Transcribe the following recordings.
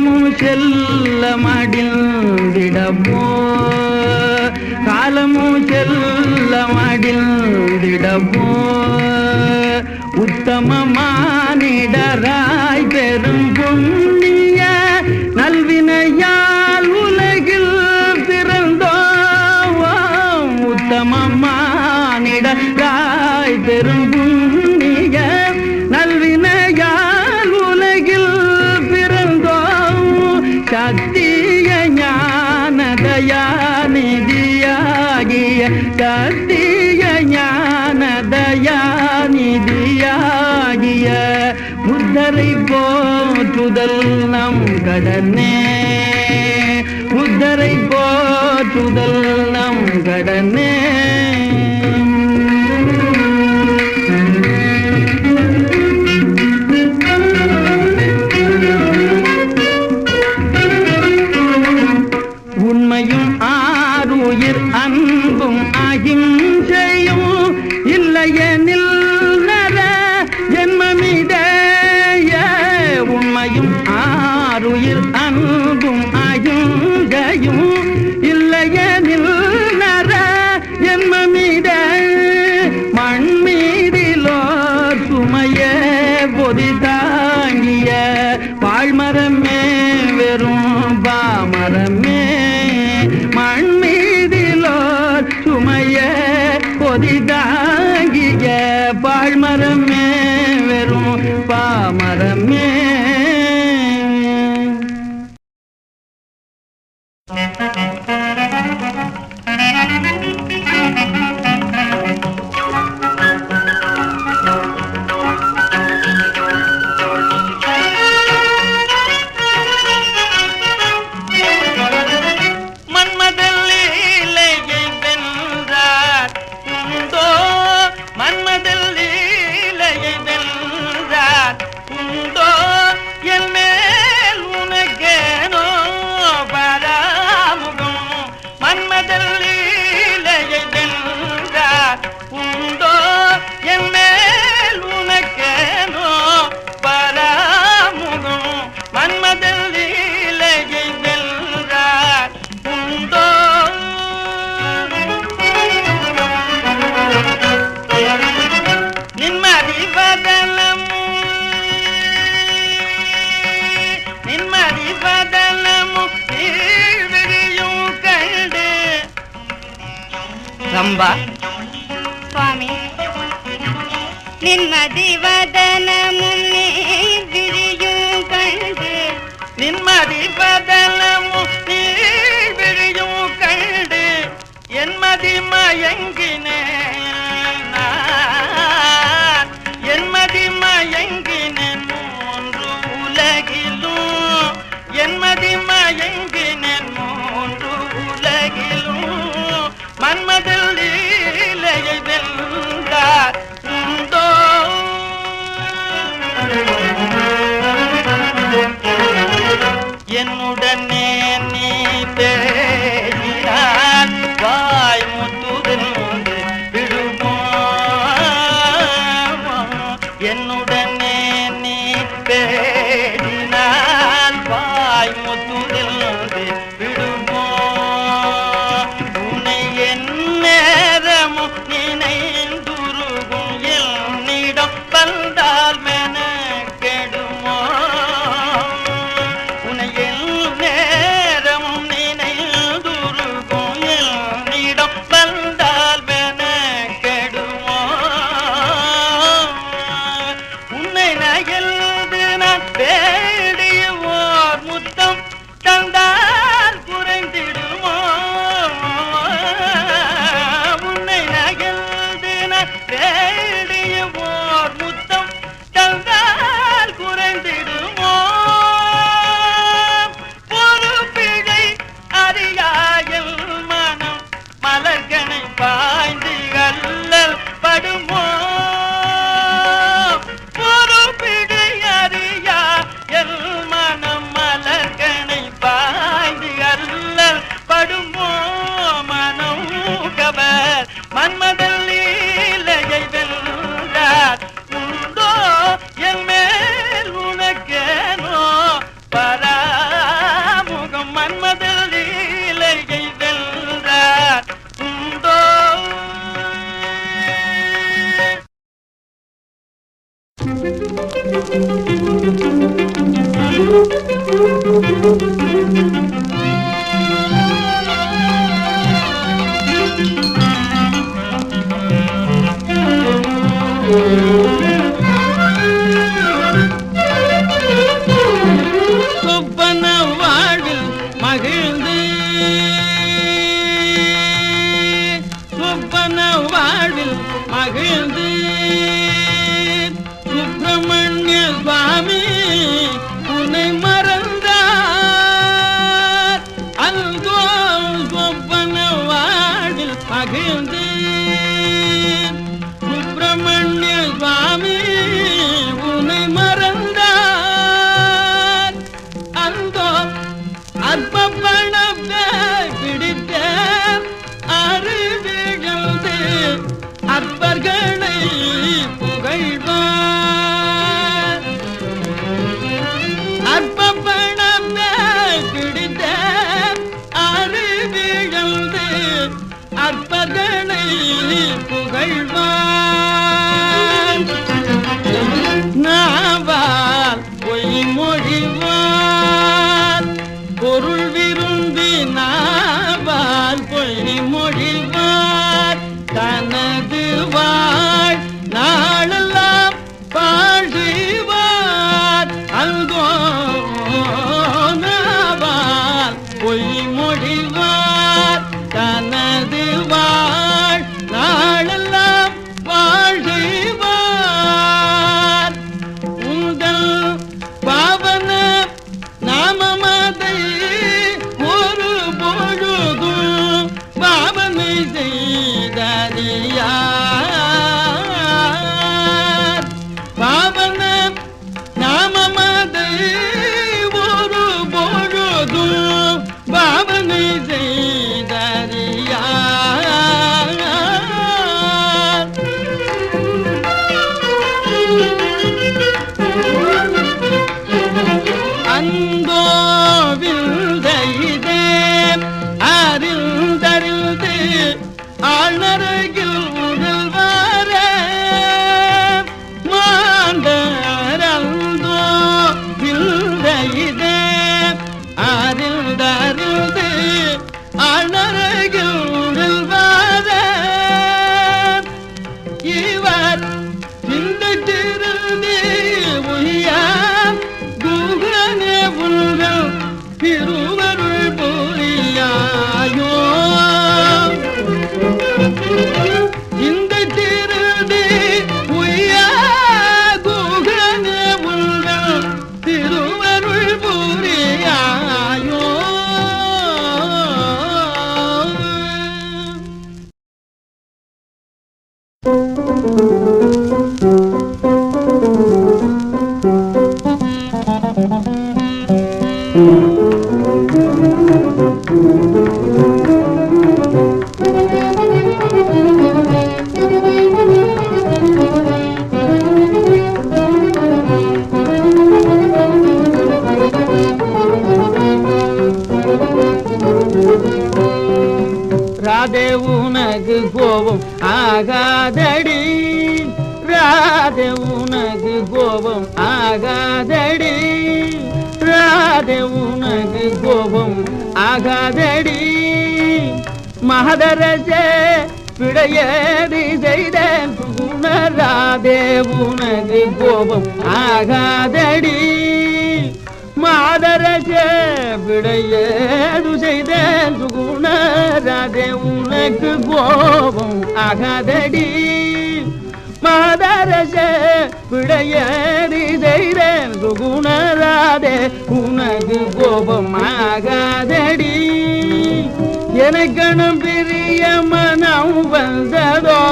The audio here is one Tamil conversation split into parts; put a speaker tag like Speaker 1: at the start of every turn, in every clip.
Speaker 1: காலமும் செல்ல மடிந்திடவோ காலமும் செல்ல மடிந்திடவோ உத்தம மானிடராய் பெரும் புண்ணிய நல்வினையால் உலகில் பிறந்தோம் உத்தம மானிடராய் பெரும் புண்ணிய நல்வினையால் உலகில் பிறந்தோம் சத்திய ஞான தயாநிதியாகிய சத்திய ஞான தயாநிதியாகிய புத்தரை போற்றுதல் நம் கடனே புத்தரை போற்றுதல் நம் கடனே உண்மையும் ஆருயிர் அன்பும் அகிம்சையும் இல்லையெனில் நர ஜென்மமிடைய உண்மையும் ஆருயிர் அன்பும் அகிம்சையும் இல்லையெனில் நர ஜென்மமிட மண்மீதிலோர் சுமையே பொதி தாங்கிய பாழ்மரமே வெறும் பாமரமே மண்மீதிலோர் சுமைய பொதி தாங்கிய பாழ்மரமே வெறும் பாமரமே
Speaker 2: சுவாமி நின்மதி வதனமும் நீர்விழியும் கண்டு
Speaker 1: நின்மதி வதனமும் நீர்விழியும் கண்டு என்மதி மயங்கினேன் என்மதி மயங்கினேன் மூன்று உலகிலும் என்மதி மயங்கினேன் மூன்று உலகிலும் மன்மதில் லீலையை வென்றார் உண்டோ என்னுடனே நீ பேசினான் வாய் முத்துதிருந்து விடுவோம் என்னுடனே நீ பேசினான் வாய் முத்துதிருந்து வந்தால் மென கெடுமோ உனையில்
Speaker 3: சொப்பன வாழ்வில் மகிழ்ந்து சொப்பன வாழ்வில் மகிழ்ந்து சுப்பிரமணிய சுவாமி உன்னை மறந்தார். அல்கோ சொப்பன வாழ்வில் மகிழ்ந்து சுப்பிரமணிய சுவாமி உன்னை மறந்தார். அந்தோ அற்பப்பணத்தை பிடித்த அறிவிழந்து அற்பர்களை புகழ்வார். அற்பப்பணத்தை பிடித்த அறிவிழந்து அற்பர்களை புகழ்வார். நாவால் பொய் மொழிவார் பொருள் விரும்பி நாவால் பொய் மொழிவார். தனது வாழ் நாளெல்லாம் பாழ்வார். அல்கோ நாவால் பொய் மொழிவார். தனது வாழ் நாளெல்லாம் வாழ்வார். உங்கள் பாவன நாமமதை ஒரு பொழுதும் பாவனை செய்தறியார். பாவன நாமமதை ஒரு பொழுதும் பாவனை செய்தறியார். அந்தோவில்தைதே அறிந்தறிந்து ஆழ்நரகில் உடல் வர மாண்டரந்தோ வில்தைதே அறிந்தறிந்து ஆழ்நரகில் உடல் வர இவர் சிந்தித்திருந்தே உய்யார் குகனே உங்கள் திருவருள் புரியாயோ. சிந்தித்திருந்தே உய்யார் குகனே உங்கள் திருவருள் புரியாயோ. ராதே உனக்கு கோபம் ஆகாதடி. ராதே உனக்கு கோபம் ஆகாதடி. ராதே உனக்கு கோபம் ஆகாதடி. மகதரசே பிழையேறி செய்தேன் சுகுணராதே உனக்கு கோபம் ஆகாதடி. மாதரசே பிழையேது செய்தேன் சுகுணராதே உனக்கு கோபம் ஆகாதடி. மாதரசே பிழையேறி செய்தேன் சுகுணராதே உனக்கு கோபம் ஆகாதடி. எனக்கணும் பிரிய மனம் வந்ததோ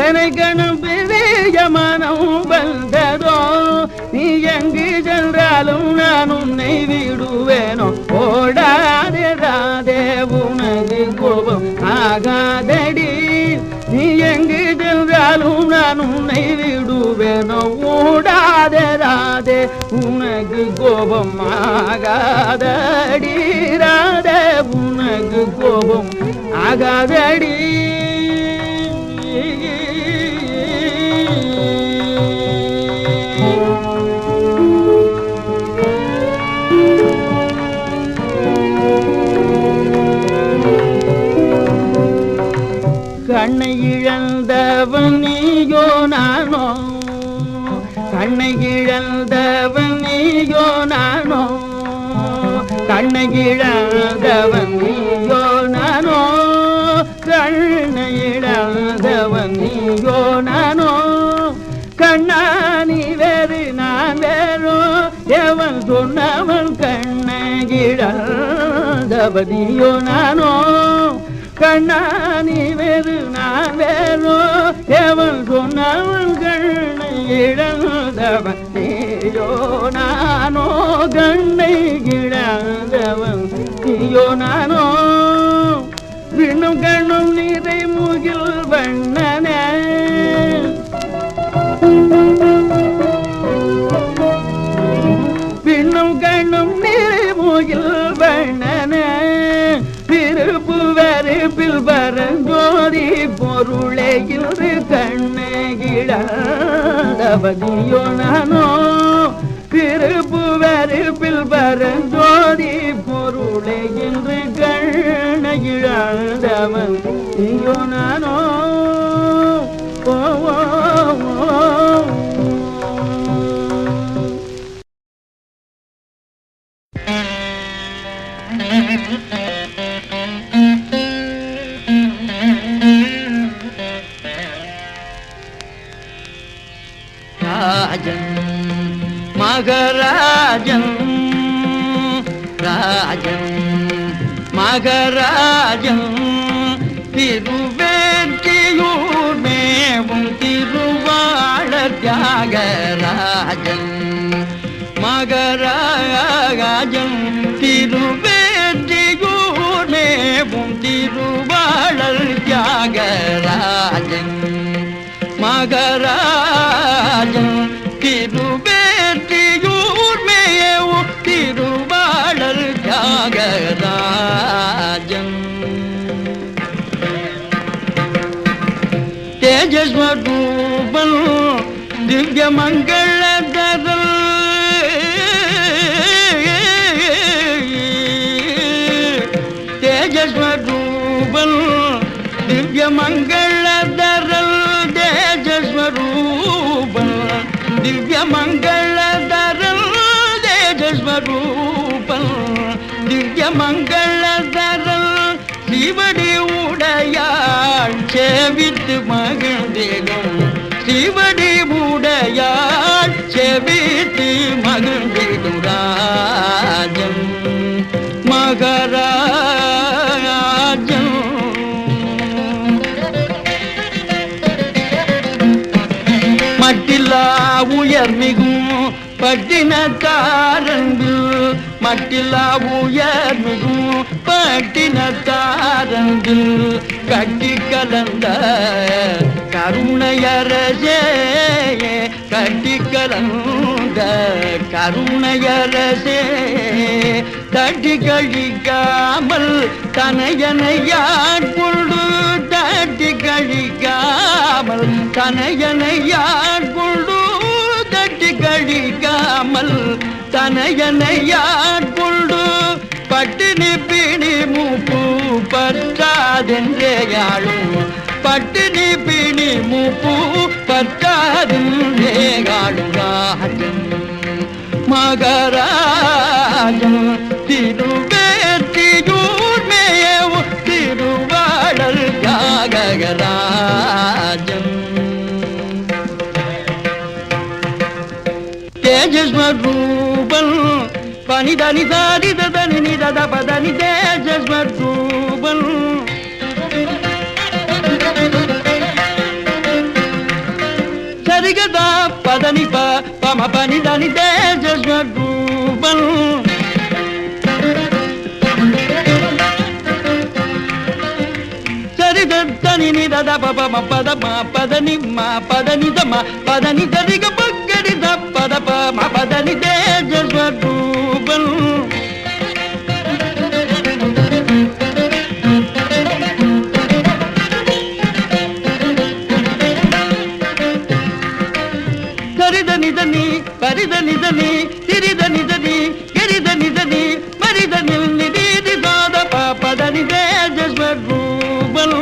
Speaker 3: எனக்கணும் பிரிய மனம் வந்ததோ. நீ எங்கு சென்றாலும் நான் உன்னை விடுவேனோ. ஓடாதே ராதே உனக்கு கோபம் ஆகாதடி. நீ எங்கு சென்றாலும் நான் உன்னை விடுவேனோ. ஓடாதே ராதே உனக்கு கோபம் ஆகாதடி. ராதே உனக்கு கோபம் ஆகாதடி. கண்ணை இழந்தவன் நீயோ நானோ கண்ணை இழந்தவன் நீயோ நானோ கண்ணை இழந்தவன் நீயோ நானோ கண்ணா நீ வேறு நான் வேறோ எவன் சொன்னவன் கண்ணை இழந்தவன் நீயோ நானோ கண்ணா நீ வேறு நான் வேறோ எவன் சொன்னவன் கண்ணை இழந்தவன் நீயோ நானோ கண்ணை இழந்தவன் நீயோ நானோ விண்ணும் கண்ணும் நீரை முகில் வண்ணனே விண்ணும் கண்ணும் நீரை முகில் வண்ணனே விருப்பு வெறுப்பில் பரஞ்சோதி பொருளே இன்று கண்ணை இழந்தவனியோ நானோ விருப்பு வெறுப்பில் பரஞ்சோதி பொருளே இன்று கண்ணை இழந்தவன் நீயோ நானோ ஓ ராஜன் மகராஜன் ராஜன் மகராஜன் திருவேற்றியூர் மேவும் திருவாளர் தியாகராஜன் மகராஜன் திருவேற்றியூர் மேவும் திருவாளர் தியாகராஜன் மகராஜன் திருவேற்றியூர் மேவும் திருவாளர் தியாகராஜன் தேஜஸ்வரூபன் திவ்ய மங்களதரன் தேஜஸ்வரூபன் திவ்ய மங்களதரன் தேஜஸ்வரூபன் திவ்ய மங்களதரன் தேஜஸ்வரூபன் திவ்ய மங்களதரன் சிவடி உடையாள் சேவித்து மகிழ்ந்தேனும் சிவடி உடையாள் சேவித்து மகிழ்ந்தேனும் ராஜன் மகராஜன் மட்டில்லா உயர் மிகும் பட்டினத்தாரங்கு மட்டில்லா உயர் மிகும் பட்டினத்தாரங்கு கட்டி கலந்த கருணையரசே கட்டி கலந்த கருணையரசே தட்டி கழிக்காமல் தனையனையாட்கொண்டு தட்டி கழிக்காமல் தனையனையாட்கொண்டு தட்டி கழிக்காமல் தனையனையாட்கொண்டு பட்டினி பிணி மூப்பு பற்றாதென்றேயாளும் பட்டினி பிணி மூப்பு பற்றாதென்றேயாளும் ராஜன் மகராஜன் திருவேற்றியூர் மேவும் திருவாளர் தியாகராஜன் தேஜஸ்வரூபன் பனிதனி சாரிதனி நிதத பதனி தேஜஸ்வரூபன் சரிகதா பதனி பம பனிதனி தேஜஸ்வரூபன் சரிதனி நிதத பம பத பதனி பதனி தம பதனி சரிக பக்கடி பத பம பதனி தேஜஸ்வரூபன் சரிதனிதனி பரிதனிதனி திரிதனிதனி கரிதனிதனி மரிதனில் நிதி பாத பதனி தேஜஸ்வரூபன்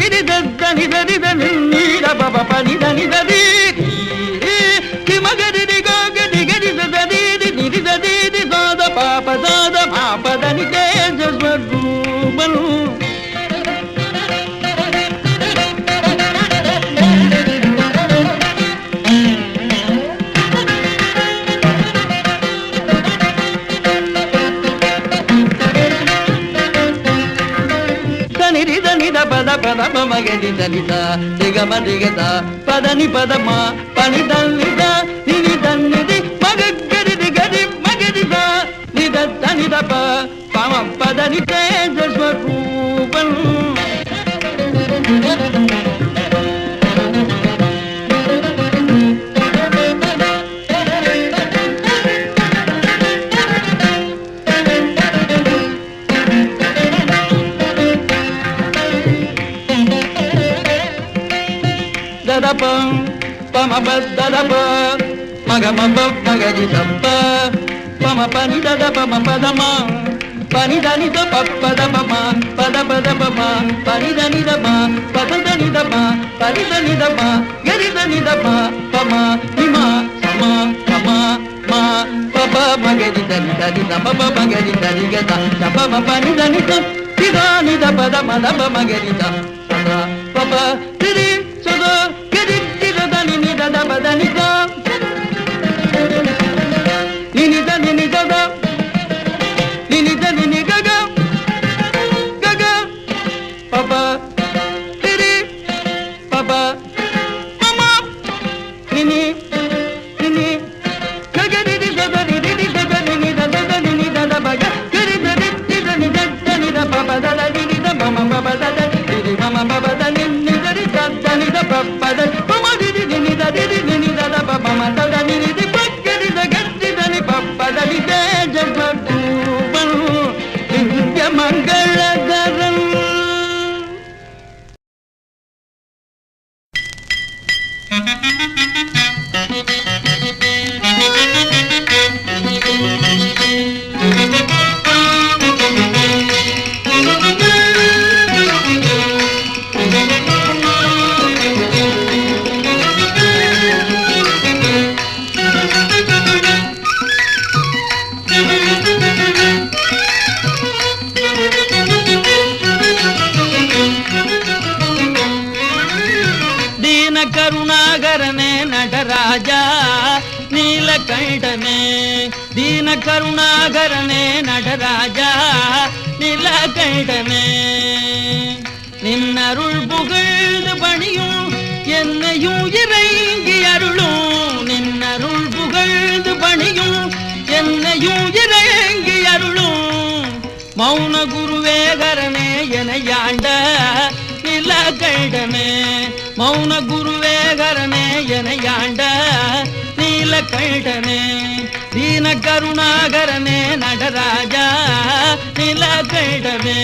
Speaker 3: திரி தனி தரி தனி நீர பப பனி தனி தரி மகரி கோகரி கரி தரி நிரி தரி சாத பாப சாத மாபதனி தேஜஸ்வரூபன் పద పద మగని దనిత దిగమ దిగత పదని పదమ పని దన్నిద నిని దన్నిది మగగరిది గరి మగరిద నిద దనిద పమ పదని తేజస్వరూపం పమ పదప మగ మప మగది దప్ప పమ పని దద పమ పదమ పని దని ద పద పమ పద పద పమ పని దని దమ పద దని దమ పని దని దమ గరి దని దమ పమ నిమ సమ పమ మా పప మగది దని దని దమ పమ మగది దని గద పమ పని దని ద ని ద పద మద పమ గరి ద సదా పప తిరి సదా గరి ని ద పద ని ద ని ద ని ద ద ని ద ని గ గ గ గ పప తిరి పప మమ ని గ గ ని ద ద ని ద ద ని ద ద ని ద ద బ గ గరి ద ని ద ని ద ని ద పప ద ని ద మమ పప ద ని మమ పప ద ని ద ని ద ని ద పప ద మమ ని ని ద ని ద పప మమ ద ని ది ప గరి ద గరి ద ని పప ద ని తేజస్వరూపం దివ్య మంగళధరం కరుణాకరనే నటరాజా నీలకంఠనే దీన கருணாகரனே நடராஜா நீலகண்டனே நின்னருள் புகழ்ந்து பணியும் என்னையும் இறங்கி அருளும் நின்னருள் புகழ்ந்து பணியும் என்னையும் இறங்கி அருளும் மௌன குருவேகரனே எனையாண்ட நீலகண்டனே மௌன குருவேகரனே எனையாண்ட நீலகண்டனே தீன கருணாகரனே நடராஜா நீலகண்டனே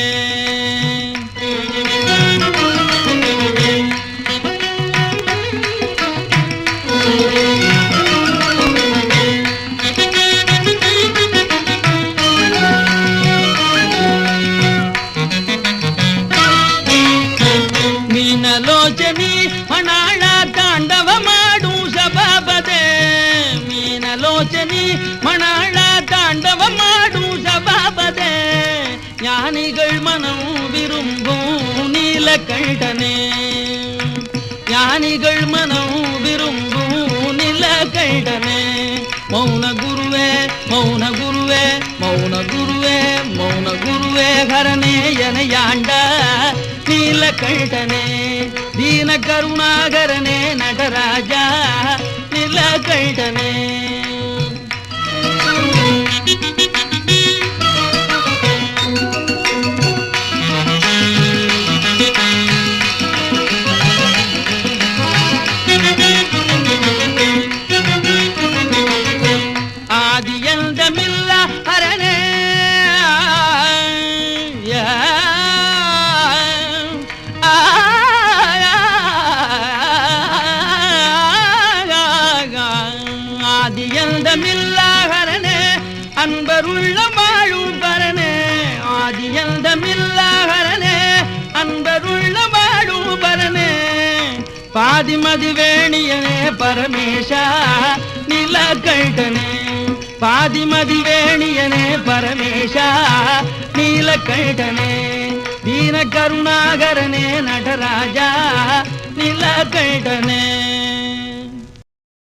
Speaker 3: ಮೀನಲೋಚನಿ ಮಣಾಳ ತಾಂಡವ ಮಾಡು ಸಭಾಪದೆ ಮೀನಲೋಚನಿ ಮಣಾಳ ತಾಂಡವ ಮಾಡು ಸಭಾಪದೆ ஞானிகள் மனம் விரும்பும் நீலகண்டனே ஞானிகள் மனம் விரும்பும் நீலகண்டனே மௌன குருவே மௌன குருவே மௌன குருவே மௌன குருவே ஹரனே எனையாண்ட நீலகண்டனே தீன கருணாகரனே நடராஜா நீலகண்டனே ஆதியந்தமில்ல ஹரனே ஆதியந்தமில்லாகரனே அன்பருள்ள வாழும் பரனே ஆதியந்தமில்லாகரனே அன்பருள்ள வாழும் பாதிமதி வேணியனே பரமேஷா நீலகண்டனே பாதிமதி வேணியனே பரமேஷா நீலகண்டனே தீன கருணாகரனே நடராஜா நீலகண்டனே